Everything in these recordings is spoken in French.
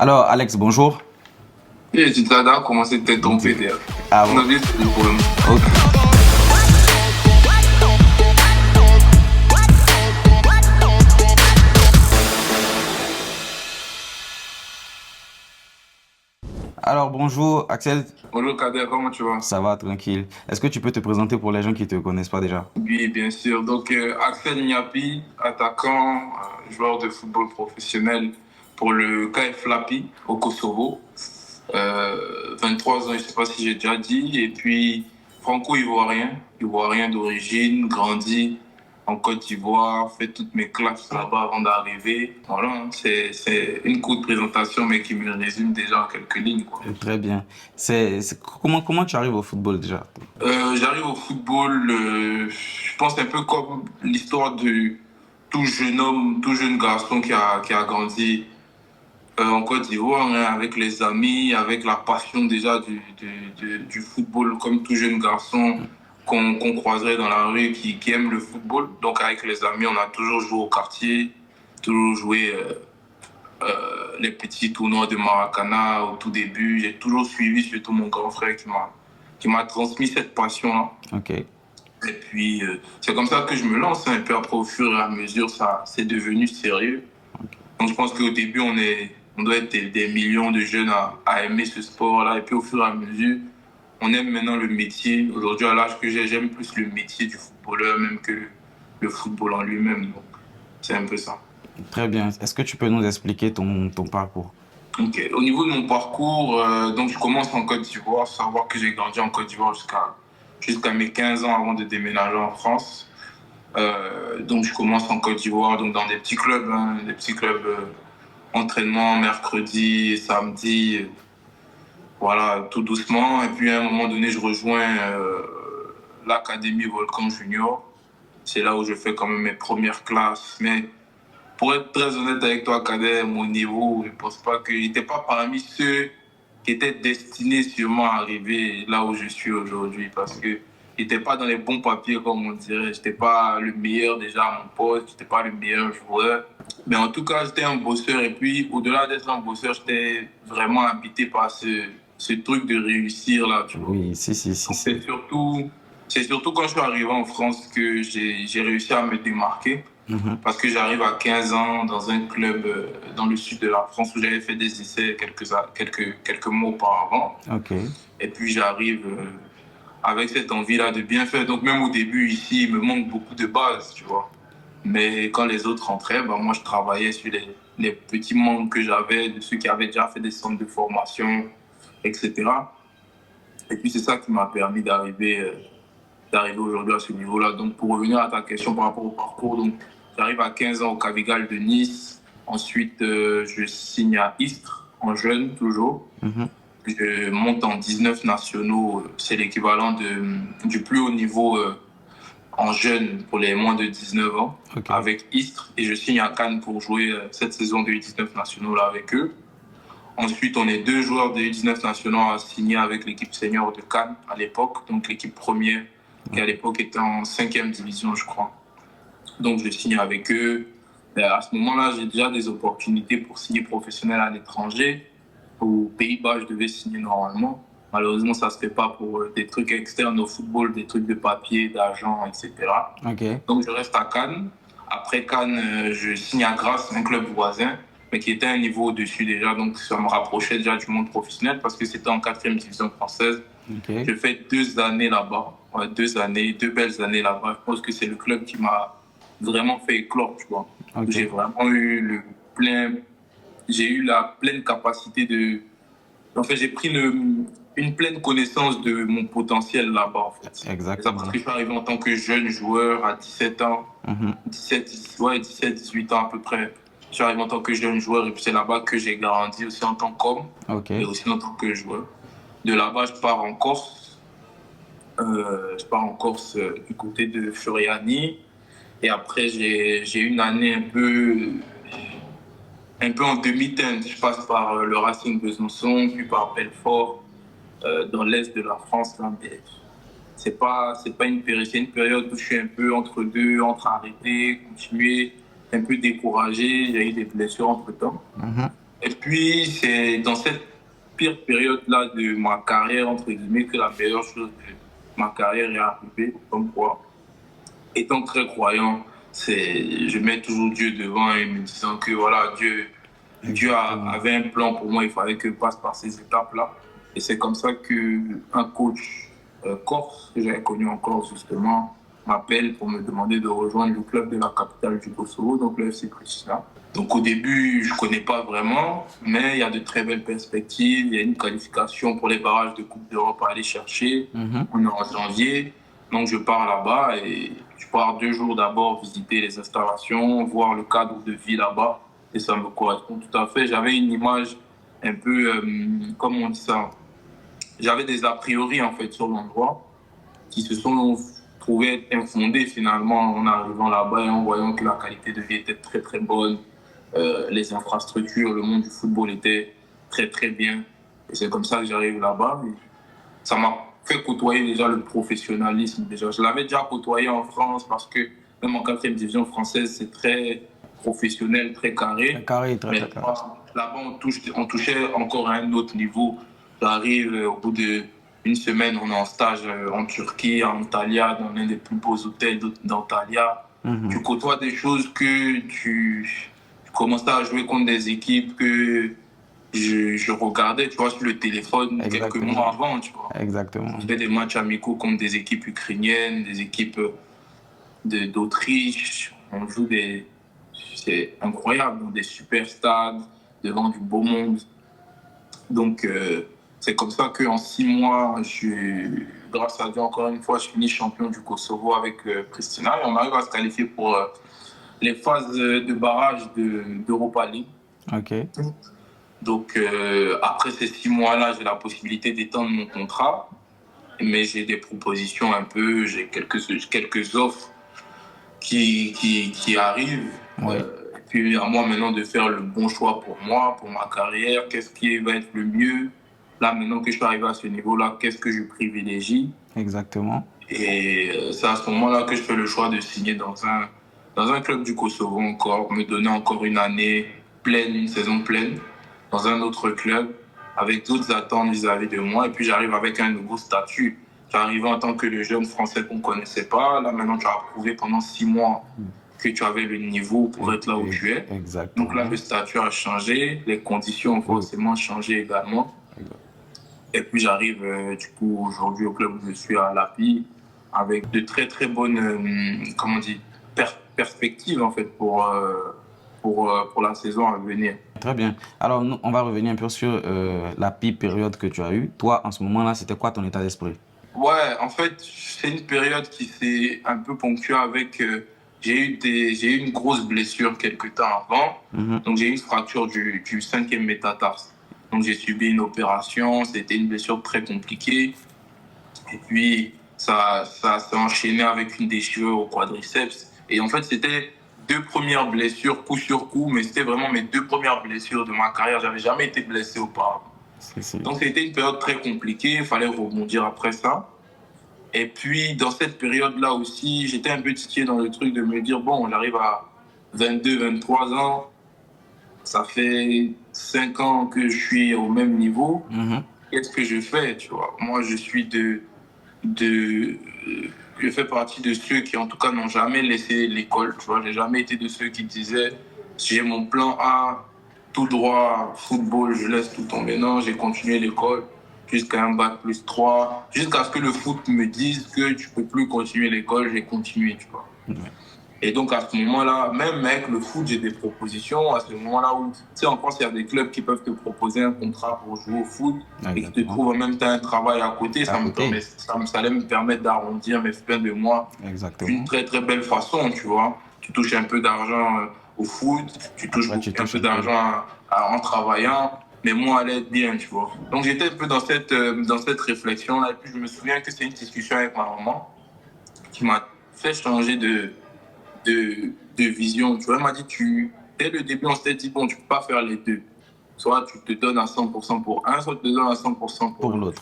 Alors, Alex, bonjour. Et Zitada a commencé à tromper d'ailleurs. Ah On a bon? vu le problème. Ok. Alors, bonjour, Axel. Bonjour Kader, comment tu vas? Ça va, tranquille. Est-ce que tu peux te présenter pour les gens qui ne te connaissent pas déjà? Oui, bien sûr. Donc, Axel Niapi, attaquant, joueur de football professionnel pour le KF Lapi au Kosovo. 23 ans, je ne sais pas si j'ai déjà dit. Et puis, franco-ivoirien, ivoirien d'origine, grandi en Côte d'Ivoire, fait toutes mes classes là-bas avant d'arriver. Voilà, hein, c'est une courte présentation, mais qui me résume déjà en quelques lignes, quoi. Très bien. Comment tu arrives au football déjà? J'arrive au football, je pense un peu comme l'histoire de tout jeune homme, tout jeune garçon qui a grandi en Côte d'Ivoire, hein, avec les amis, avec la passion déjà du football, comme tout jeune garçon qu'on croiserait dans la rue qui aime le football. Donc avec les amis, on a toujours joué au quartier, toujours joué les petits tournois de Maracana au tout début. J'ai toujours suivi, surtout mon grand frère qui m'a transmis cette passion-là. Ok. Et puis, c'est comme ça que je me lance, hein. Et puis après, au fur et à mesure, ça c'est devenu sérieux. Donc, je pense qu'au début, on doit être des millions de jeunes à aimer ce sport-là. Et puis, au fur et à mesure, on aime maintenant le métier. Aujourd'hui, à l'âge que j'ai, j'aime plus le métier du footballeur même que le football en lui-même. Donc, c'est un peu ça. Très bien. Est-ce que tu peux nous expliquer ton parcours? Ok. Au niveau de mon parcours, donc je commence en Côte d'Ivoire. Faut savoir que j'ai grandi en Côte d'Ivoire jusqu'à mes 15 ans avant de déménager en France. Donc je commence en Côte d'Ivoire, donc dans des petits clubs, hein, des petits clubs entraînement mercredi, samedi, voilà, tout doucement. Et puis à un moment donné, je rejoins l'académie Volcan Junior. C'est là où je fais quand même mes premières classes. Mais pour être très honnête avec toi, Kader, mon niveau, je ne pense pas que j'étais pas parmi ceux qui étaient destinés sûrement à arriver là où je suis aujourd'hui parce que j'étais pas dans les bons papiers, comme on dirait. J'étais pas le meilleur déjà à mon poste, j'étais pas le meilleur joueur. Mais en tout cas, j'étais un bosseur et puis au-delà d'être un bosseur, j'étais vraiment habité par ce truc de réussir là, tu vois. Oui, si, Donc, si. c'est surtout quand je suis arrivé en France que j'ai réussi à me démarquer Mhm. parce que j'arrive à 15 ans dans un club dans le sud de la France où j'avais fait des essais quelques mois auparavant. Ok. Et puis j'arrive avec cette envie-là de bien faire. Donc même au début ici, il me manque beaucoup de bases, tu vois. Mais quand les autres rentraient, bah, moi je travaillais sur les petits manques que j'avais de ceux qui avaient déjà fait des centres de formation, etc. Et puis c'est ça qui m'a permis d'arriver aujourd'hui à ce niveau-là. Donc, pour revenir à ta question par rapport au parcours, donc, j'arrive à 15 ans au Cavigal de Nice. Ensuite, je signe à Istres, en jeune toujours. Mhm. Je monte en 19 nationaux. C'est l'équivalent du plus haut niveau en jeune pour les moins de 19 ans Ok. avec Istres. Et je signe à Cannes pour jouer cette saison de U19 nationaux là avec eux. Ensuite, on est deux joueurs de U19 nationaux à signer avec l'équipe senior de Cannes à l'époque, donc l'équipe première qui à l'époque était en 5e division, je crois. Donc je signe avec eux. Et à ce moment-là, j'ai déjà des opportunités pour signer professionnel à l'étranger. Aux Pays-Bas, je devais signer normalement. Malheureusement, ça ne se fait pas pour des trucs externes au football, des trucs de papier, d'argent, etc. Ok. Donc je reste à Cannes. Après Cannes, je signe à Grasse, un club voisin, mais qui était un niveau au-dessus déjà. Donc ça me rapprochait déjà du monde professionnel parce que c'était en 4e division française. Ok. J'ai fait 2 années là-bas. Ouais, 2 années, 2 belles années là-bas. Je pense que c'est le club qui m'a vraiment fait éclore, tu vois. Ok. J'ai vraiment eu j'ai eu la pleine capacité de. En fait, j'ai pris une pleine connaissance de mon potentiel là-bas, en fait. C'est ça parce Exactement. que je suis arrivé en tant que jeune joueur à 17 ans, Mhm. 18 ans à peu près. Je suis arrivé en tant que jeune joueur et puis c'est là-bas que j'ai grandi aussi en tant qu'homme Ok. et aussi en tant que joueur. De là-bas, je pars en Corse. Du côté de Furiani. Et après, j'ai une année un peu en demi-teinte. Je passe par le Racing Besançon, puis par Belfort, dans l'est de la France. Là, mais c'est une période où je suis un peu entre deux, entre arrêter, continuer, un peu découragé. J'ai eu des blessures entre-temps. Mhm. Et puis, c'est dans cette pire période-là de ma carrière, entre guillemets, que la meilleure chose de ma carrière est arrivée. Comme quoi, étant très croyant, je mets toujours Dieu devant et me disant que voilà, avait un plan pour moi, il fallait que je passe par ces étapes-là. Et c'est comme ça qu'un coach corse, que j'avais connu en Corse justement, m'appelle pour me demander de rejoindre le club de la capitale du Kosovo, donc le FC Pristina. Donc au début, je ne connais pas vraiment, mais il y a de très belles perspectives. Il y a une qualification pour les barrages de Coupe d'Europe à aller chercher. On est en janvier, donc je pars là-bas et je pars 2 jours d'abord visiter les installations, voir le cadre de vie là-bas. Et ça me correspond tout à fait. J'avais une image un peu, comment on dit ça, j'avais des a priori en fait sur l'endroit qui se sont trouvés être infondés finalement en arrivant là-bas et en voyant que la qualité de vie était très très bonne, les infrastructures, le monde du football était très très bien. Et c'est comme ça que j'arrive là-bas. Et ça m'a fait côtoyer déjà le professionnalisme. Déjà, je l'avais déjà côtoyé en France parce que même en 4e division française, c'est très professionnel, très carré. Très carré, très, Mais très carré. là-bas, on touchait encore à un autre niveau. J'arrive au bout d'une semaine, on est en stage en Turquie, à Antalya, dans l'un des plus beaux hôtels d'Antalya. Tu côtoies des choses que tu commences à jouer contre des équipes que je regardais, tu vois, sur le téléphone quelques mois avant, tu vois. Exactement. On fait des matchs amicaux contre des équipes ukrainiennes, des équipes d'Autriche. On joue c'est incroyable, dans des super stades, devant du beau monde. Donc, c'est comme ça qu'en 6 mois, grâce à Dieu, encore une fois, je finis champion du Kosovo avec Pristina et on arrive à se qualifier pour les phases de barrage d'Europa League. Ok. Donc, après ces 6 mois-là, j'ai la possibilité d'étendre mon contrat, mais j'ai des propositions un peu, j'ai quelques offres qui arrivent. Ouais. Et puis, à moi maintenant de faire le bon choix pour moi, pour ma carrière, qu'est-ce qui va être le mieux. Là, maintenant que je suis arrivé à ce niveau-là, qu'est-ce que je privilégie. Exactement. Et c'est à ce moment-là que je fais le choix de signer dans un club du Kosovo encore, me donner encore une année pleine, une saison pleine, dans un autre club, avec d'autres attentes vis-à-vis de moi. Et puis j'arrive avec un nouveau statut. J'arrive en tant que le jeune français qu'on ne connaissait pas. Là, maintenant, tu as prouvé pendant 6 mois que tu avais le niveau pour être là où tu es. Exactement. Donc là, le statut a changé, les conditions ont forcément changé également. Et puis j'arrive du coup aujourd'hui au club où je suis à l'API avec de très très bonnes perspectives en fait pour la saison à venir. Très bien. Alors, on va revenir un peu sur la pire période que tu as eue. Toi, en ce moment-là, c'était quoi ton état d'esprit? Ouais, en fait, c'est une période qui s'est un peu ponctuée avec... j'ai eu une grosse blessure quelques temps avant. Donc, j'ai eu une fracture du 5e métatarse. Donc, j'ai subi une opération. C'était une blessure très compliquée. Et puis, ça s'est enchaîné avec une déchirure au quadriceps. Et en fait, c'était 2 premières blessures, coup sur coup, mais c'était vraiment mes 2 premières blessures de ma carrière. J'avais jamais été blessé auparavant. Donc, c'était une période très compliquée. Il fallait rebondir après ça. Et puis, dans cette période-là aussi, j'étais un peu titillé dans le truc de me dire, bon, j'arrive à 22, 23 ans. Ça fait 5 ans que je suis au même niveau. Qu'est-ce que je fais, tu vois? Moi, je fais partie de ceux qui, en tout cas, n'ont jamais laissé l'école. Tu vois, j'ai jamais été de ceux qui disaient, j'ai mon plan A, tout droit, football, je laisse tout tomber. Non, j'ai continué l'école jusqu'à un bac+3, jusqu'à ce que le foot me dise que tu peux plus continuer l'école, j'ai continué, tu vois. Et donc, à ce moment-là, même avec le foot, j'ai des propositions. À ce moment-là où, tu sais, en France, il y a des clubs qui peuvent te proposer un contrat pour jouer au foot et qui te trouvent en même temps un travail à côté. Ça allait me permettre d'arrondir mes fins de mois d'une très, très belle façon, tu vois. Tu touches un peu d'argent au foot, tu touches un peu d'argent en travaillant, mais moi, elle est bien, tu vois. Donc, j'étais un peu dans cette réflexion-là. Et puis, je me souviens que c'est une discussion avec ma maman qui m'a fait changer de vision. Tu vois, elle m'a dit, dès le début, on s'était dit, bon, tu peux pas faire les deux. Soit tu te donnes à 100% pour un, soit tu te donnes à 100% pour l'autre.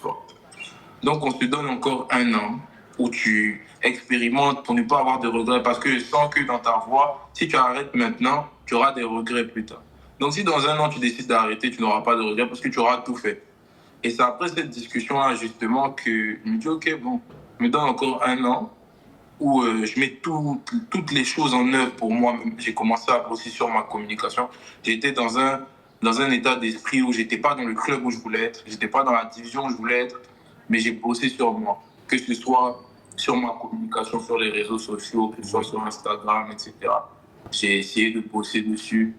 Donc, on se donne encore un an où tu expérimentes pour ne pas avoir de regrets. Parce que je sens que dans ta voie, si tu arrêtes maintenant, tu auras des regrets plus tard. Donc si dans un an tu décides d'arrêter, tu n'auras pas de regret parce que tu auras tout fait. Et c'est après cette discussion-là justement que je me dis ok bon, je me donne encore un an où je mets toutes les choses en œuvre pour moi. J'ai commencé à bosser sur ma communication. J'étais dans un état d'esprit où j'étais pas dans le club où je voulais être, j'étais pas dans la division où je voulais être, mais j'ai bossé sur moi, que ce soit sur ma communication sur les réseaux sociaux, que ce soit sur Instagram, etc. J'ai essayé de bosser dessus.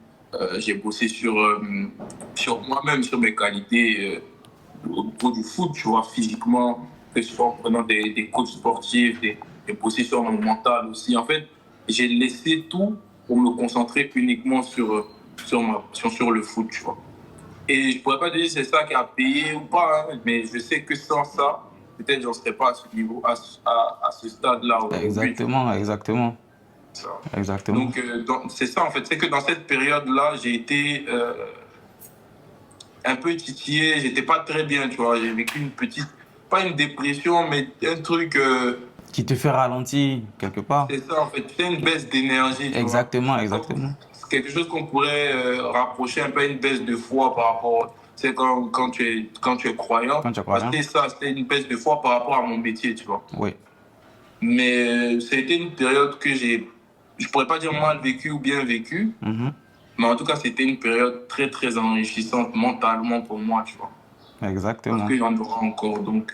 J'ai bossé sur moi-même, sur mes qualités au niveau du foot, tu vois, physiquement, que ce soit en prenant des coachs sportifs, j'ai bossé sur mon mental aussi. En fait, j'ai laissé tout pour me concentrer uniquement sur le foot, tu vois. Et je pourrais pas te dire c'est ça qui a payé ou pas, hein, mais je sais que sans ça, peut-être j'en serais pas à ce niveau, à ce stade-là aujourd'hui. Exactement, exactement. Ça. Exactement. Donc, c'est ça en fait, c'est que dans cette période-là, j'ai été un peu titillé, j'étais pas très bien, tu vois. J'ai vécu une petite, pas une dépression, mais un truc. Qui te fait ralentir quelque part. C'est ça en fait, c'est une baisse d'énergie, tu Exactement, vois. exactement. C'est quelque chose qu'on pourrait rapprocher un peu à une baisse de foi par rapport. C'est quand tu es croyant. Quand tu crois rien. C'était ça, c'était une baisse de foi par rapport à mon métier, tu vois. Oui. Mais ça a été une période que je pourrais pas dire mal vécu ou bien vécu, mais en tout cas, c'était une période très, très enrichissante mentalement pour moi, tu vois. Exactement. Parce qu'il y en aura encore, donc...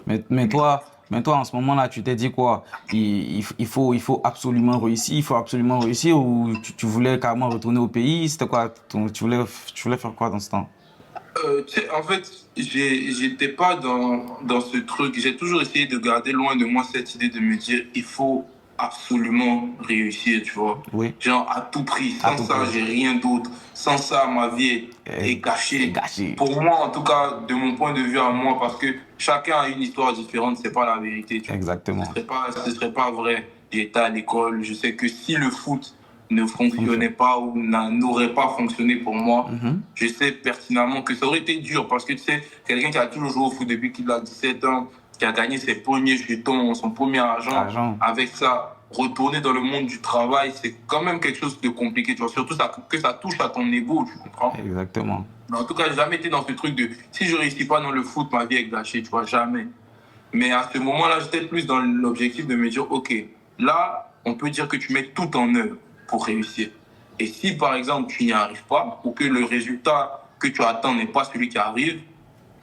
Mais toi, en ce moment-là, tu t'es dit quoi? Il faut absolument réussir ou tu voulais carrément retourner au pays? C'était quoi? Tu voulais faire quoi dans ce temps? Tu sais, en fait, j'étais pas dans ce truc. J'ai toujours essayé de garder loin de moi cette idée de me dire il faut absolument réussir, tu vois. Oui. Genre, à tout prix. À Sans tout ça, prix. j'ai rien d'autre. Sans ça, ma vie est gâchée. Gâchée. Pour moi, en tout cas, de mon point de vue à moi, parce que chacun a une histoire différente, c'est pas la vérité, tu vois. Exactement. Ce serait pas vrai. J'étais à l'école, je sais que si le foot ne fonctionnait pas ou n'aurait pas fonctionné pour moi, je sais pertinemment que ça aurait été dur parce que tu sais, quelqu'un qui a toujours joué au foot depuis qu'il a 17 ans, qui a gagné ses premiers jetons, son premier argent. Avec ça, retourner dans le monde du travail, c'est quand même quelque chose de compliqué, tu vois, surtout que ça touche à ton ego, tu comprends? Exactement. Mais en tout cas, j'ai jamais été dans ce truc de si je réussis pas dans le foot, ma vie est gâchée, tu vois, jamais. Mais à ce moment-là, j'étais plus dans l'objectif de me dire, ok, là, on peut dire que tu mets tout en œuvre pour réussir. Et si, par exemple, tu n'y arrives pas, ou que le résultat que tu attends n'est pas celui qui arrive,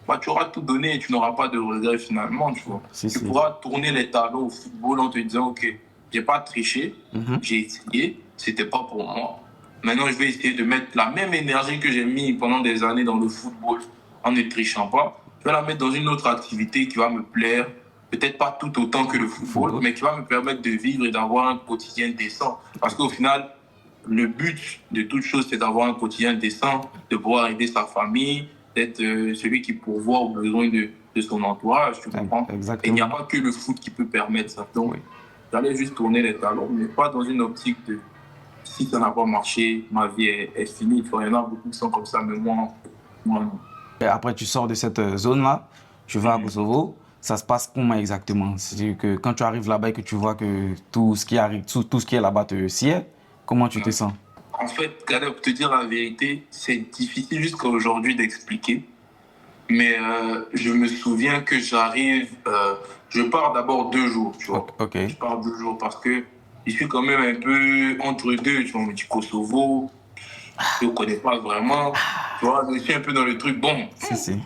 bah, tu auras tout donné et tu n'auras pas de regrets finalement, tu vois. Tu pourras tourner les tableaux au football en te disant, ok, j'ai pas triché, j'ai essayé, c'était pas pour moi. Maintenant, je vais essayer de mettre la même énergie que j'ai mis pendant des années dans le football en ne trichant pas. Je vais la mettre dans une autre activité qui va me plaire, peut-être pas tout autant que le football, mais qui va me permettre de vivre et d'avoir un quotidien décent. Parce qu'au final, le but de toute chose, c'est d'avoir un quotidien décent, de pouvoir aider sa famille, d'être celui qui pourvoit aux besoins de son entourage, tu comprends? Exactement. Et il n'y a pas que le foot qui peut permettre ça. Donc, j'allais juste tourner les talons, mais pas dans une optique de si ça n'a pas marché, ma vie est finie. Il y en a beaucoup qui sont comme ça, mais moi non. Et après, tu sors de cette zone-là, tu vas à Kosovo. Ça se passe comment exactement? C'est-à-dire que quand tu arrives là-bas et que tu vois que tout ce qui arrive, tout ce qui est là-bas te sied, comment tu te sens? En fait, Caleb, pour te dire la vérité, c'est difficile jusqu'à aujourd'hui d'expliquer. Mais je me souviens que j'arrive, je pars d'abord 2 jours, tu vois. Ok. Je pars 2 jours parce que je suis quand même un peu entre deux, tu vois. On me dit Kosovo, je ne connais pas vraiment, tu vois. Je suis un peu dans le truc, bon,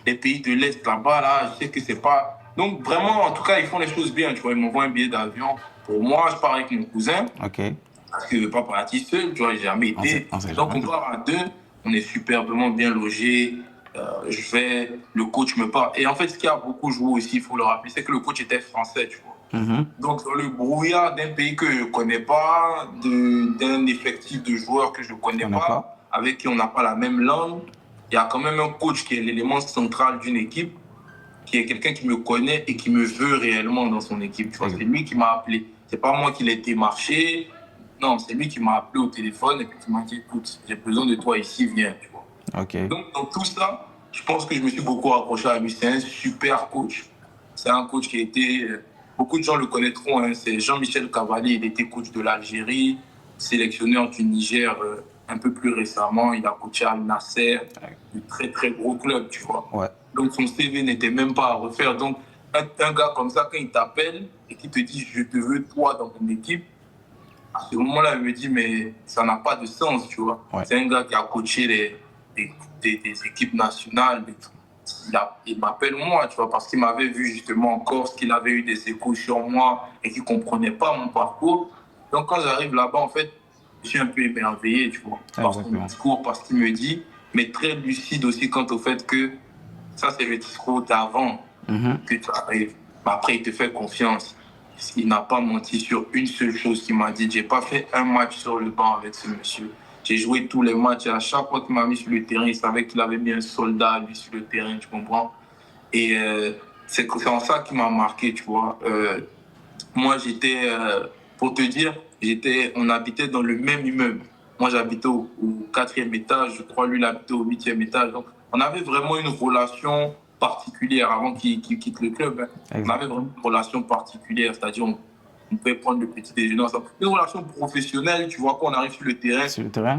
les pays de l'Est là-bas, là, je sais que c'est pas... Donc vraiment, en tout cas, ils font les choses bien, tu vois. Ils m'envoient un billet d'avion. Pour moi, je pars avec mon cousin. Ok. Parce que je ne veux pas partir seul, tu vois, j'ai jamais été. Donc on part à 2, on est superbement bien logés. Le coach me parle. Et en fait, ce qui a beaucoup joué aussi, il faut le rappeler, c'est que le coach était français, tu vois. Donc, dans le brouillard d'un pays que je ne connais pas, d'un effectif de joueurs que je ne connais pas, avec qui on n'a pas la même langue, il y a quand même un coach qui est l'élément central d'une équipe, qui est quelqu'un qui me connaît et qui me veut réellement dans son équipe. Tu vois, c'est lui qui m'a appelé. C'est pas moi qui l'ai démarché. Non, c'est lui qui m'a appelé au téléphone et puis qui m'a dit, écoute, j'ai besoin de toi ici, viens, tu vois. Okay. Donc, dans tout ça, je pense que je me suis beaucoup accroché à lui. C'est un super coach. C'est un coach qui a été... Beaucoup de gens le connaîtront. Hein, c'est Jean-Michel Cavalier. Il était coach de l'Algérie, sélectionneur du Niger un peu plus récemment, il a coaché Al Nasser, un très très gros club, tu vois. Ouais. Donc son CV n'était même pas à refaire. Donc un gars comme ça, quand il t'appelle et qu'il te dit je te veux toi dans mon équipe, à ce moment-là, il me dit mais ça n'a pas de sens, tu vois. Ouais. C'est un gars qui a coaché des équipes nationales. Il m'appelle moi, tu vois, parce qu'il m'avait vu justement en Corse, qu'il avait eu des échos sur moi et qu'il ne comprenait pas mon parcours. Donc quand j'arrive là-bas, en fait, je suis un peu émerveillé, tu vois, par son discours, parce qu'il me dit, mais très lucide aussi quant au fait que ça, c'est le discours d'avant que tu arrives. Après, il te fait confiance. Il n'a pas menti sur une seule chose qu'il m'a dit. Je n'ai pas fait un match sur le banc avec ce monsieur. J'ai joué tous les matchs et à chaque fois qu'il m'a mis sur le terrain, il savait qu'il avait mis un soldat, lui, sur le terrain, tu comprends? Et c'est en ça qui m'a marqué, tu vois. Moi, pour te dire, on habitait dans le même immeuble. Moi, j'habitais au 4e étage, je crois, lui, il habitait au 8e étage. Donc, on avait vraiment une relation particulière avant qu'il quitte le club. Hein. On avait vraiment une relation particulière, c'est-à-dire on pouvait prendre le petit déjeuner ensemble. Une relation professionnelle, tu vois, quand on arrive sur le terrain. Sur le terrain?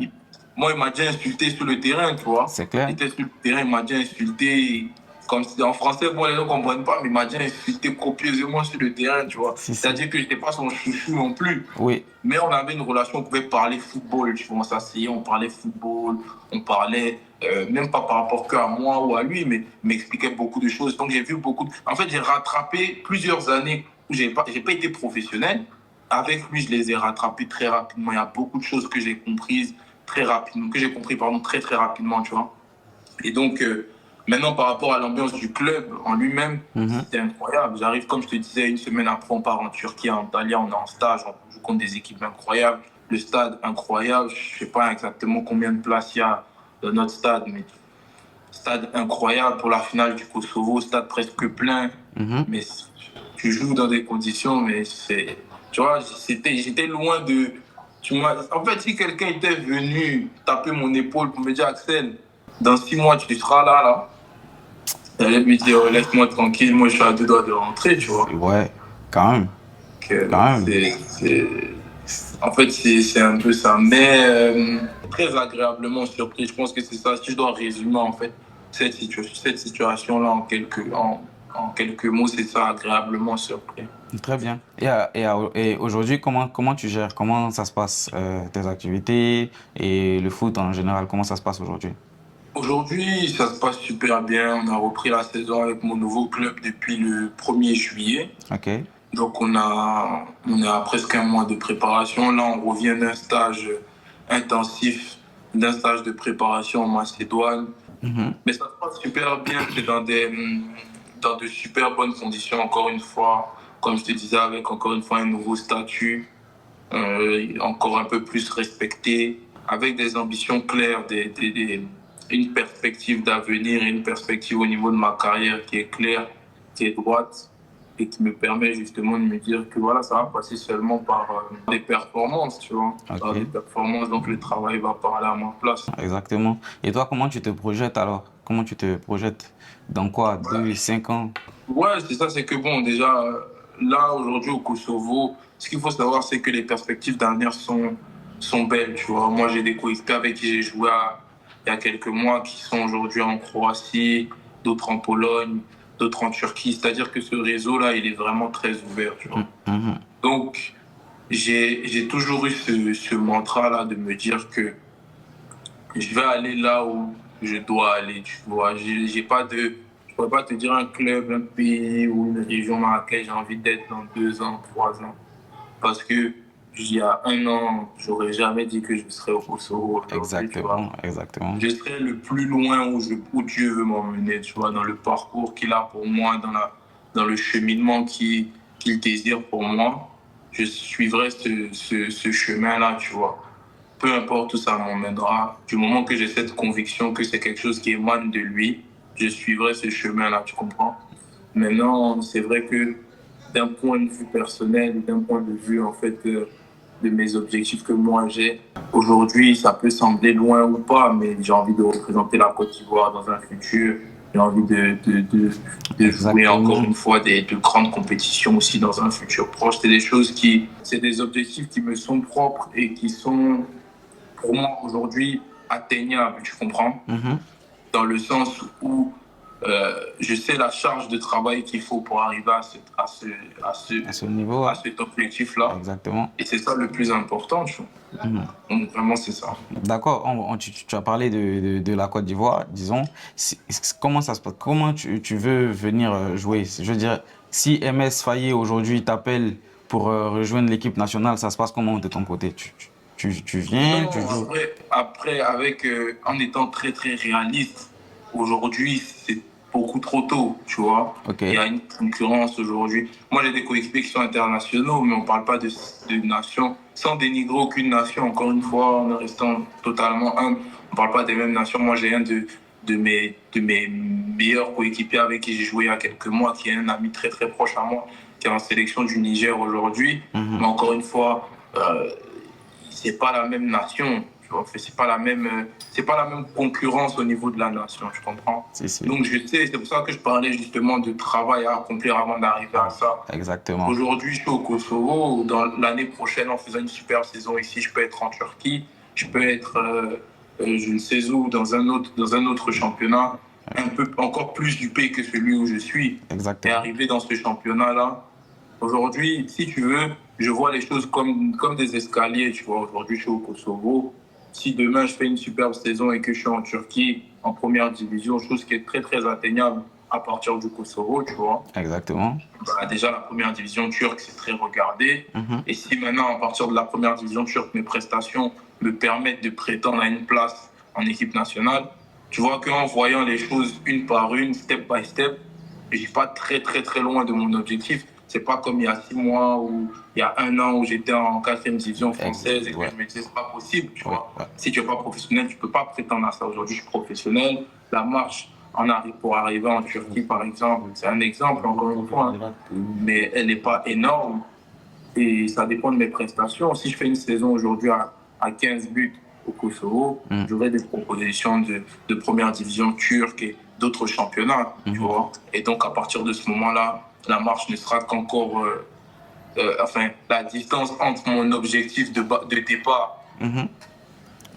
Moi, il m'a déjà insulté sur le terrain, tu vois. C'est clair. Il était sur le terrain, il m'a déjà insulté. Comme en français, bon, les gens ne comprennent pas, mais il m'a déjà insulté copieusement sur le terrain, tu vois. C'est-à-dire que je n'étais pas son chouchou non plus. Oui. Mais on avait une relation, on pouvait parler football, tu vois. On s'asseyait, on parlait football, on parlait, même pas par rapport qu'à moi ou à lui, mais m'expliquait beaucoup de choses. Donc j'ai vu beaucoup de... En fait, j'ai rattrapé plusieurs années où j'ai pas été professionnel. Avec lui, je les ai rattrapés très rapidement. Il y a beaucoup de choses que j'ai comprises très rapidement, très très rapidement, tu vois. Et donc, maintenant, par rapport à l'ambiance du club en lui-même, c'était incroyable. J'arrive, comme je te disais, une semaine après, on part en Turquie, en Antalya, on est en stage, on joue contre des équipes incroyables. Le stade, incroyable. Je ne sais pas exactement combien de places il y a dans notre stade, mais stade incroyable pour la finale du Kosovo, stade presque plein. Mais tu joues dans des conditions, mais c'est... Tu vois, j'étais loin de... En fait, si quelqu'un était venu taper mon épaule pour me dire, Axel, dans 6 mois, tu seras là, j'allais lui dire, laisse-moi tranquille, moi, je suis à 2 doigts de rentrer, tu vois. Ouais, quand même. En fait, c'est un peu ça. Mais très agréablement surpris. Je pense que c'est ça. Si je dois résumer, en fait, cette situation-là en quelques mots, c'est ça, agréablement surpris. Très bien. Et aujourd'hui, comment tu gères? Comment ça se passe, tes activités et le foot en général? Comment ça se passe aujourd'hui? Aujourd'hui, ça se passe super bien. On a repris la saison avec mon nouveau club depuis le 1er juillet. Ok. Donc, on est à presque un mois de préparation. Là, on revient d'un stage intensif, d'un stage de préparation en Macédoine. Mais ça se passe super bien. C'est dans de super bonnes conditions, encore une fois. Comme je te disais, avec encore une fois un nouveau statut, encore un peu plus respecté, avec des ambitions claires, une perspective d'avenir et une perspective au niveau de ma carrière qui est claire, qui est droite et qui me permet justement de me dire que voilà, ça va passer seulement par des performances, tu vois. Par des performances, donc le travail va parler à ma place. Exactement. Et toi, comment tu te projettes alors? Comment tu te projettes? Dans quoi? 2, 5 ans? Ouais, c'est ça, c'est que bon, déjà, là, aujourd'hui au Kosovo, ce qu'il faut savoir, c'est que les perspectives d'avenir sont belles, tu vois. Moi, j'ai des coéquipiers avec qui j'ai joué il y a quelques mois qui sont aujourd'hui en Croatie, d'autres en Pologne, d'autres en Turquie. C'est-à-dire que ce réseau-là, il est vraiment très ouvert, tu vois. Donc, j'ai toujours eu ce mantra-là de me dire que je vais aller là où je dois aller, tu vois. Je pourrais pas te dire un club, un pays ou une région dans laquelle j'ai envie d'être dans 2 ans, 3 ans. Parce que il y a 1 an, j'aurais jamais dit que je serais au Kosovo. Exactement. Je serais le plus loin où Dieu veut m'emmener, tu vois, dans le parcours qu'il a pour moi, dans le cheminement qu'il désire pour moi. Je suivrai ce chemin-là, tu vois. Peu importe où ça m'emmènera, du moment que j'ai cette conviction que c'est quelque chose qui émane de lui, je suivrai ce chemin-là, tu comprends? Maintenant, c'est vrai que d'un point de vue personnel, d'un point de vue en fait de mes objectifs que moi j'ai, aujourd'hui, ça peut sembler loin ou pas, mais j'ai envie de représenter la Côte d'Ivoire dans un futur. J'ai envie de jouer encore une fois de grandes compétitions aussi dans un futur proche. C'est des objectifs qui me sont propres et qui sont pour moi aujourd'hui atteignable, tu comprends? Mhm. Dans le sens où je sais la charge de travail qu'il faut pour arriver À ce niveau, à ouais. cet objectif-là. Exactement. Et c'est ça le plus important, tu vois. Mhm. Donc vraiment, c'est ça. D'accord, tu as parlé de la Côte d'Ivoire, disons. Comment ça se passe? Comment tu veux venir jouer? Je veux dire, si MS Faye aujourd'hui t'appelle pour rejoindre l'équipe nationale, ça se passe comment de ton côté? Tu viens, tu Non, joues? après avec, en étant très très réaliste, aujourd'hui c'est beaucoup trop tôt, tu vois. Ok, Il y a une concurrence aujourd'hui. Moi j'ai des coéquipiers qui sont internationaux, mais on ne parle pas de nations, sans dénigrer aucune nation, encore une fois, en restant totalement humble. On ne parle pas des mêmes nations. Moi j'ai un de mes meilleurs coéquipiers avec qui j'ai joué il y a quelques mois, qui est un ami très très proche à moi, qui est en sélection du Niger aujourd'hui. mhm. Mais encore une fois, c'est pas la même nation, tu vois. C'est pas la même concurrence au niveau de la nation, tu comprends. Si, Donc je sais, c'est pour ça que je parlais justement de travail à accomplir avant d'arriver à ça. exactement. Aujourd'hui, je suis au Kosovo. Dans l'année prochaine, en faisant une superbe saison ici, je peux être en Turquie, je peux être, je ne sais où, dans un autre championnat, un peu encore plus duper que celui où je suis. Et Exactement. arriver dans ce championnat-là, aujourd'hui, si tu veux, je vois les choses comme des escaliers, tu vois. Aujourd'hui, je suis au Kosovo. Si demain, je fais une superbe saison et que je suis en Turquie, en première division, chose qui est très, très atteignable à partir du Kosovo, tu vois. Exactement. Bah, déjà, la première division turque, c'est très regardé. Mhm. Et si maintenant, à partir de la première division turque, mes prestations me permettent de prétendre à une place en équipe nationale, tu vois qu'en voyant les choses une par une, step by step, je suis pas très, très, très loin de mon objectif. C'est pas comme il y a 6 mois ou il y a un an où j'étais en quatrième division française et que Ouais, je me disais, c'est pas possible, tu ouais, vois. ouais. Si tu n'es pas professionnel, tu peux pas prétendre à ça. Aujourd'hui, je suis professionnel. La marche pour arriver en Turquie, par exemple, c'est un exemple, encore une fois, hein, mais elle n'est pas énorme et ça dépend de mes prestations. Si je fais une saison aujourd'hui à 15 buts au Kosovo, Mhm. j'aurai des propositions de première division turque et d'autres championnats, tu vois. Et donc, à partir de ce moment-là, la marche ne sera qu'encore. Enfin, la distance entre mon objectif de départ Mhm.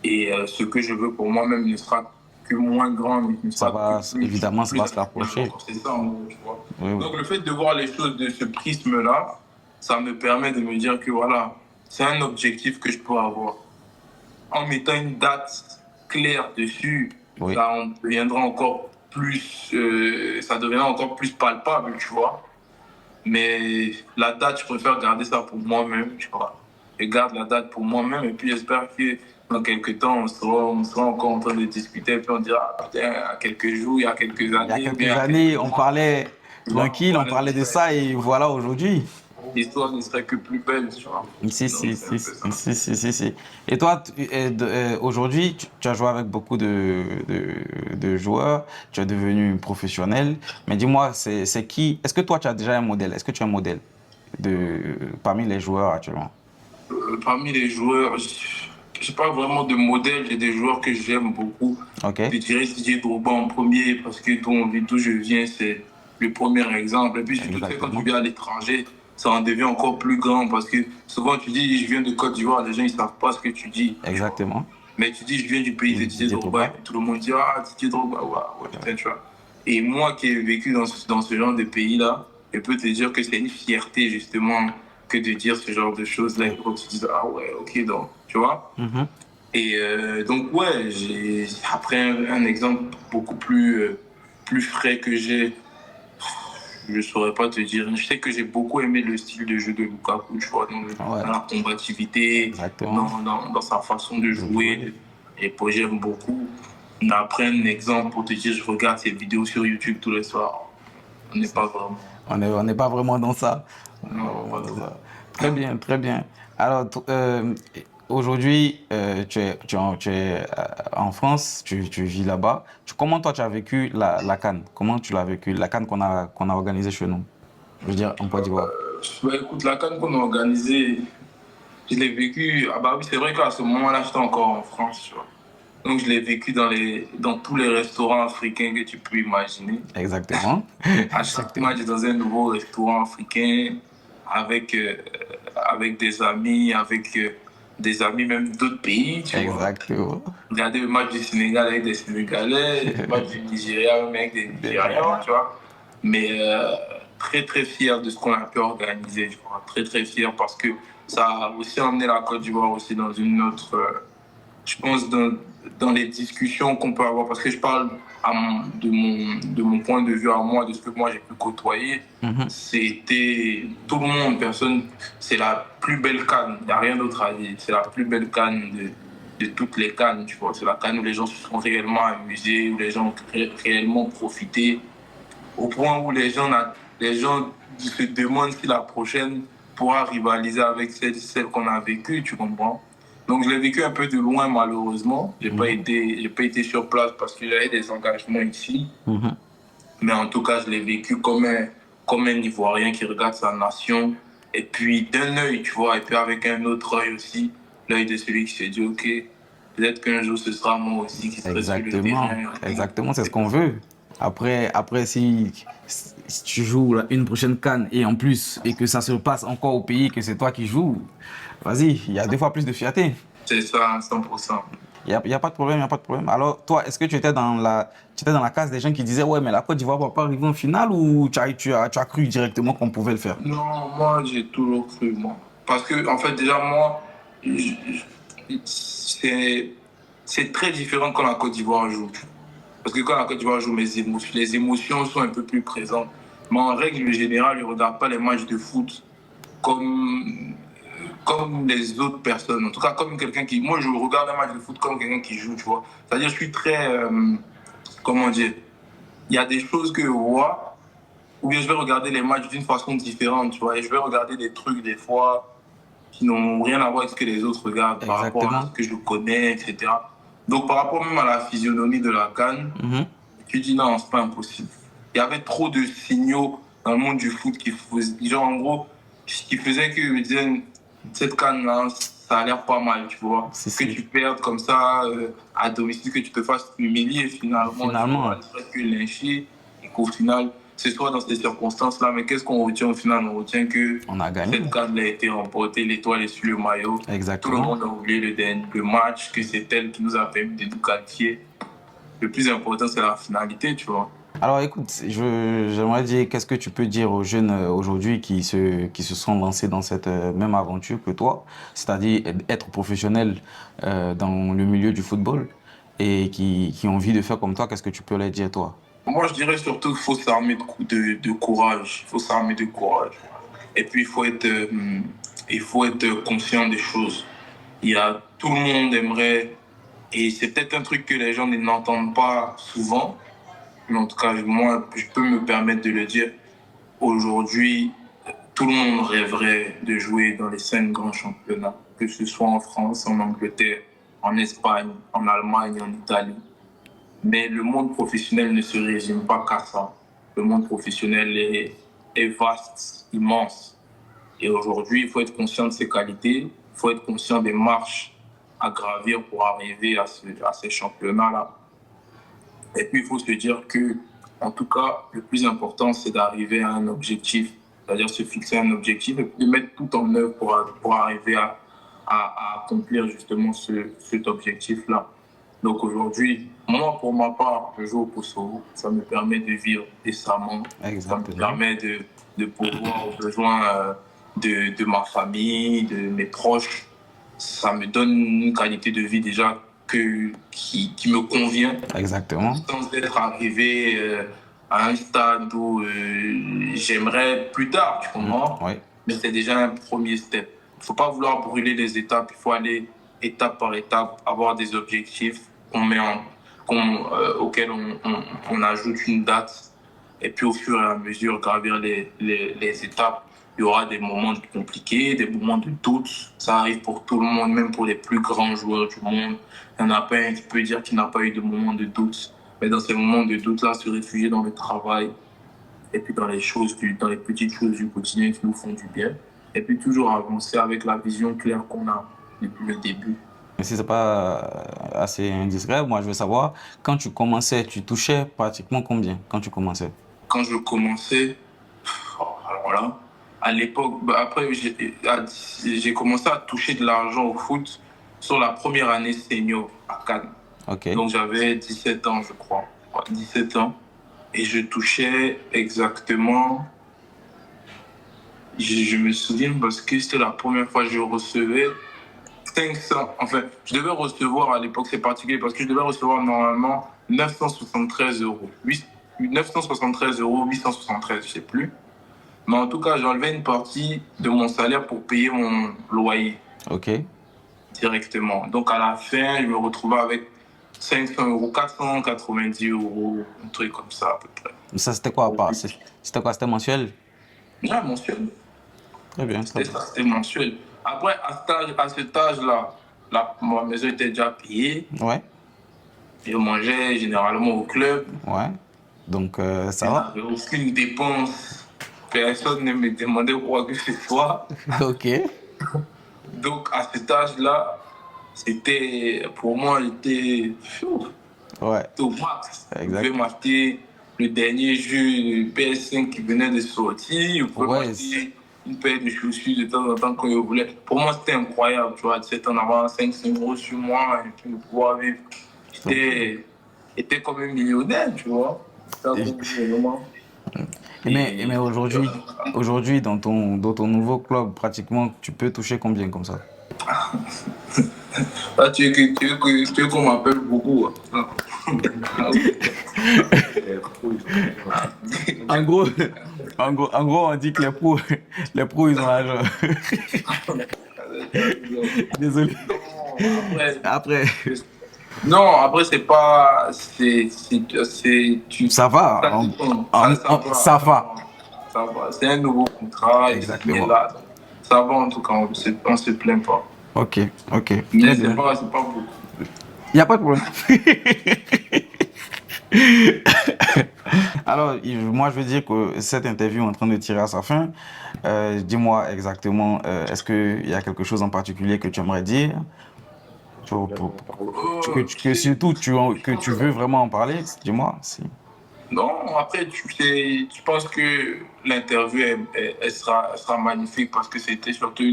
et ce que je veux pour moi-même ne sera que moins grande, ne Ça sera que va, évidemment, ça plus va se rapprocher. c'est ça, en gros, tu vois. Oui, oui. Donc, le fait de voir les choses de ce prisme-là, ça me permet de me dire que voilà, c'est un objectif que je peux avoir. En mettant une date claire dessus, Oui. ça deviendra encore plus palpable, tu vois. Mais la date, je préfère garder ça pour moi-même, tu vois. Je garde la date pour moi-même et puis j'espère que dans quelques temps, on sera encore en train de discuter et puis on dira, ah, putain, il y a quelques jours, il y a quelques Il y a années, ou bien il quelques y a années, quelques on mois, parlait tu vois, tranquille, on parlait de ça et voilà aujourd'hui. l'histoire ne serait que plus belle, tu vois. Donc c'est un peu ça. Si. Et toi, aujourd'hui, tu as joué avec beaucoup de joueurs, tu es devenu professionnel. Mais dis-moi, c'est qui? Est-ce que toi, tu as déjà un modèle? Est-ce que tu as un modèle parmi les joueurs actuellement? Parmi les joueurs, je n'ai pas vraiment de modèle, j'ai des joueurs que j'aime beaucoup. Ok, Je dirais Didier Drogba en premier parce que d'où je viens, c'est le premier exemple. Et puis surtout, tu sais, quand tu exactement. viens à l'étranger, ça en devient encore plus grand parce que souvent tu dis je viens de Côte d'Ivoire, les gens ils savent pas ce que tu dis. Tu vois. Exactement. Mais tu dis je viens du pays de Didier Didier Drogba et Drogba. puis tout le monde dit ah Didier Drogba, ouais, ouais, putain, tu vois. Et moi qui ai vécu dans ce genre de pays-là, je peux te dire que c'est une fierté justement que de dire ce genre de choses-là. Oui. Il faut que tu dises ah ouais, ok, donc, tu vois. Mhm. Et donc, ouais, après un exemple beaucoup plus frais que j'ai, je ne saurais pas te dire. Je sais que j'ai beaucoup aimé le style de jeu de Lukaku, tu vois, Ouais, dans la combativité, exactement. dans sa façon de jouer. Et puis, j'aime beaucoup. Mais après, un exemple pour te dire, je regarde ses vidéos sur YouTube tous les soirs. On n'est pas vraiment. On n'est pas vraiment dans ça. On n'est pas Non, vraiment pas dans trop. ça. Très bien, très bien. Alors, aujourd'hui, tu es en France, tu vis là-bas. Comment toi, tu as vécu la CAN? Comment tu l'as vécu? La CAN qu'on a organisée chez nous, je veux dire, en Côte d'Ivoire. Bah, écoute, la CAN qu'on a organisée, je l'ai vécu. Ah bah oui, c'est vrai qu'à ce moment-là, j'étais encore en France, tu vois. Donc je l'ai vécu dans tous les restaurants africains que tu peux imaginer. Exactement. À chaque Exactement. match dans un nouveau restaurant africain, avec, avec des amis, avec des amis même d'autres pays, tu vois. Exactement. Regarder le match du Sénégal avec des Sénégalais, le match du Nigeria même avec des Nigérians, tu vois. Mais très très fier de ce qu'on a pu organiser, tu vois. Très très fier parce que ça a aussi emmené la Côte d'Ivoire aussi dans une autre, je pense, dans les discussions qu'on peut avoir. Parce que je parle de mon point de vue à moi, de ce que moi j'ai pu côtoyer. C'était tout le monde, personne. C'est la plus belle CAN, il n'y a rien d'autre à dire. C'est la plus belle CAN de toutes les CAN, tu vois. C'est la CAN où les gens se sont réellement amusés, où les gens ont réellement profité, au point où les gens se demandent si la prochaine pourra rivaliser avec celle qu'on a vécue, tu comprends? Donc je l'ai vécu un peu de loin malheureusement. J'ai pas été sur place parce que j'avais des engagements ici. Mais en tout cas, je l'ai vécu comme un Ivoirien qui regarde sa nation. Et puis d'un œil, tu vois, et puis avec un autre œil aussi, l'œil de celui qui se dit, ok, peut-être qu'un jour ce sera moi aussi qui serai sur le terrain. Exactement, c'est ce qu'on veut. Après si tu joues une prochaine CAN et en plus, et que ça se passe encore au pays, que c'est toi qui joues, vas-y, il y a 2 fois plus de fierté. C'est ça, 100%. Il y a pas de problème, il n'y a pas de problème. Alors, toi, est-ce que tu étais dans la case des gens qui disaient, ouais, mais la Côte d'Ivoire ne va pas arriver en finale ou tu as cru directement qu'on pouvait le faire? Non, moi, j'ai toujours cru, moi. Parce que, en fait, déjà, moi, c'est très différent quand la Côte d'Ivoire joue. Parce que quand la Côte d'Ivoire joue, les émotions sont un peu plus présentes. Mais en règle générale, je ne regarde pas les matchs de foot comme, comme les autres personnes. En tout cas, comme quelqu'un qui. Moi, je regarde un match de foot comme quelqu'un qui joue, tu vois. C'est-à-dire, je suis très. Comment dire? Il y a des choses que je vois, ou bien je vais regarder les matchs d'une façon différente, tu vois. Et je vais regarder des trucs, des fois, qui n'ont rien à voir avec ce que les autres regardent par rapport à ce que je connais, etc. Donc, par rapport même à la physionomie de la CAN, tu dis non, c'est pas impossible. Il y avait trop de signaux dans le monde du foot qui faisaient, genre en gros, qui faisaient que je me disais, cette CAN-là, ça a l'air pas mal, tu vois. Que tu perdes comme ça à domicile, que tu te fasses humilier finalement, tu vois, que lyncher, et qu'au final, ce soit dans ces circonstances-là, mais qu'est-ce qu'on retient au final? On retient que cette CAN a été remportée, l'étoile est sur le maillot. Exactement. Tout le monde a oublié le match, que c'est elle qui nous a permis de nous qualifier. Le plus important, c'est la finalité, tu vois. Alors écoute, j'aimerais dire, qu'est-ce que tu peux dire aux jeunes aujourd'hui qui se sont lancés dans cette même aventure que toi, c'est-à-dire être professionnel dans le milieu du football et qui ont envie de faire comme toi, qu'est-ce que tu peux leur dire toi? Moi, je dirais surtout qu'il faut s'armer de courage. Il faut s'armer de courage. Et puis, il faut être conscient des choses. Tout le monde aimerait, et c'est peut-être un truc que les gens n'entendent pas souvent, mais en tout cas, moi, je peux me permettre de le dire. Aujourd'hui, tout le monde rêverait de jouer dans les 5 grands championnats, que ce soit en France, en Angleterre, en Espagne, en Allemagne, en Italie. Mais le monde professionnel ne se résume pas qu'à ça. Le monde professionnel est vaste, immense. Et aujourd'hui, il faut être conscient de ses qualités, il faut être conscient des marches à gravir pour arriver à ces championnats-là. Et puis, il faut se dire que, en tout cas, le plus important, c'est d'arriver à un objectif, c'est-à-dire se fixer un objectif et de mettre tout en œuvre pour arriver à accomplir justement cet objectif-là. Donc aujourd'hui, moi, pour ma part, je joue au Kosovo. Ça me permet de vivre décemment. Exactement. Ça me permet de pouvoir aux besoins de ma famille, de mes proches. Ça me donne une qualité de vie déjà qui me convient. Exactement. Sans être arrivé à un stade où j'aimerais plus tard, tu comprends? Oui. Mais c'est déjà un premier step. Il ne faut pas vouloir brûler les étapes, il faut aller étape par étape, avoir des objectifs auxquels on ajoute une date. Et puis au fur et à mesure, gravir les étapes, il y aura des moments compliqués, des moments de doute. Ça arrive pour tout le monde, même pour les plus grands joueurs du monde. Il n'y en a pas un qui peut dire qu'il n'a pas eu de moments de doute. Mais dans ces moments de doute-là, se réfugier dans le travail et puis dans les petites choses du quotidien qui nous font du bien. Et puis toujours avancer avec la vision claire qu'on a depuis le début. Mais si c'est pas assez indiscret, moi je veux savoir, quand tu commençais, tu touchais pratiquement combien quand tu commençais? Quand je commençais, alors là, à l'époque, après, j'ai commencé à toucher de l'argent au foot sur la première année senior à Cannes. Ok. Donc, j'avais 17 ans, je crois. Ouais, 17 ans. Et je touchais exactement. Je me souviens parce que c'était la première fois que je recevais 500. Enfin, je devais recevoir à l'époque, c'est particulier parce que je devais recevoir normalement 973 euros. 973 euros, 873, je sais plus. Mais en tout cas, j'enlevais une partie de mon salaire pour payer mon loyer. Ok. Directement. Donc à la fin, je me retrouvais avec 500 euros, 490 euros, un truc comme ça à peu près. Ça, c'était quoi? C'était quoi? C'était mensuel? Ouais, mensuel. Très bien. C'était ça, c'était mensuel. Après, à cet âge-là, ma maison était déjà payée. Ouais. Je mangeais généralement au club. Ouais. Donc, ça va. Je n'avais aucune dépense. Personne ne me demandait quoi que ce soit. Ok. Donc, à cet âge-là, c'était, pour moi, j'étais Ouais. au max. Exact. Je pouvais m'acheter le dernier jeu PS5 qui venait de sortir. Je pouvais m'acheter une paire de chaussures de temps en temps quand je voulais. Pour moi, c'était incroyable, tu vois, de 7 ans d'avoir 500 euros sur moi et puis de pouvoir vivre. J'étais comme un millionnaire, tu vois. Mais aujourd'hui, dans ton nouveau club, pratiquement, tu peux toucher combien comme ça? Là, tu veux qu'on m'appelle beaucoup. Hein. En gros, on dit que les pros, ils ont l'argent. Désolé. Après. Non, après, c'est pas. Ça va. Ça va. Ça va. C'est un nouveau contrat. Exactement. Là, ça va en tout cas, on ne se plaint pas. Ok. Mais c'est pas beaucoup. Il n'y a pas de problème. Alors, moi, je veux dire que cette interview est en train de tirer à sa fin. Dis-moi exactement, est-ce qu'il y a quelque chose en particulier que tu aimerais dire? Que tu veux vraiment en parler, dis-moi. Non, après, tu penses que l'interview elle sera magnifique parce que c'était surtout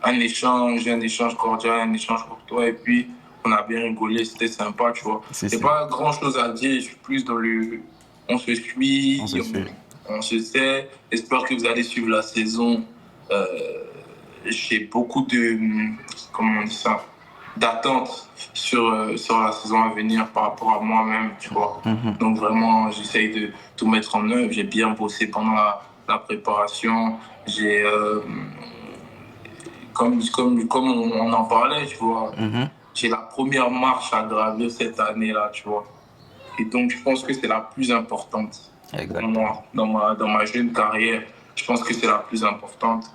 un échange cordial, un échange courtois, et puis on a bien rigolé, c'était sympa, tu vois. C'est pas grand chose à dire, je suis plus dans le. On se suit, on se sait. J'espère que vous allez suivre la saison. J'ai beaucoup de. Comment on dit ça? D'attente sur la saison à venir par rapport à moi-même, tu vois. Donc vraiment, j'essaye de tout mettre en œuvre. J'ai bien bossé pendant la préparation. J'ai, comme on en parlait, tu vois, j'ai la première marche à gravir cette année-là, tu vois. Et donc, je pense que c'est la plus importante pour moi, dans ma jeune carrière. Je pense que c'est la plus importante.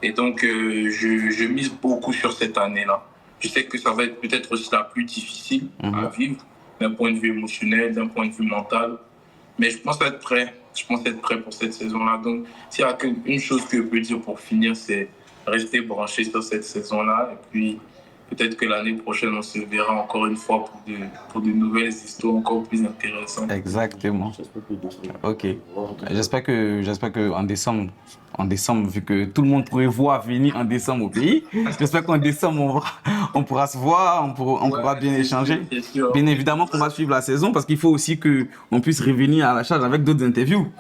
Et donc, je mise beaucoup sur cette année-là. Je sais que ça va être peut-être aussi la plus difficile à vivre, d'un point de vue émotionnel, d'un point de vue mental. Mais je pense être prêt. Je pense être prêt pour cette saison-là. Donc, s'il y a qu'une chose que je peux dire pour finir, c'est rester branché sur cette saison-là. Et puis, peut-être que l'année prochaine, on se verra encore une fois pour de nouvelles histoires encore plus intéressantes. Exactement. Ok. J'espère que en décembre, vu que tout le monde pourrait voir venir en décembre au pays, j'espère qu'en décembre, on pourra se voir, on pourra bien échanger. Bien évidemment qu'on va suivre la saison parce qu'il faut aussi qu'on puisse revenir à la charge avec d'autres interviews.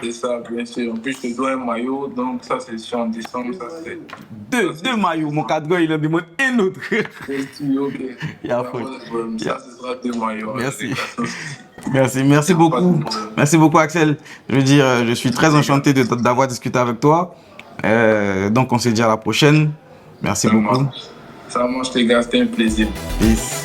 C'est ça, bien sûr. En plus, je te dois un maillot, donc ça, c'est sûr, en décembre, ça, c'est... Deux maillots. Mon cadre, il en demande un autre. Ok. Ça, ce sera 2 maillots. Merci beaucoup. Merci beaucoup, Axel. Je veux dire, je suis très enchanté d'avoir discuté avec toi. Donc, on se dit à la prochaine. Merci beaucoup. Ça marche, les gars. C'était un plaisir. Peace.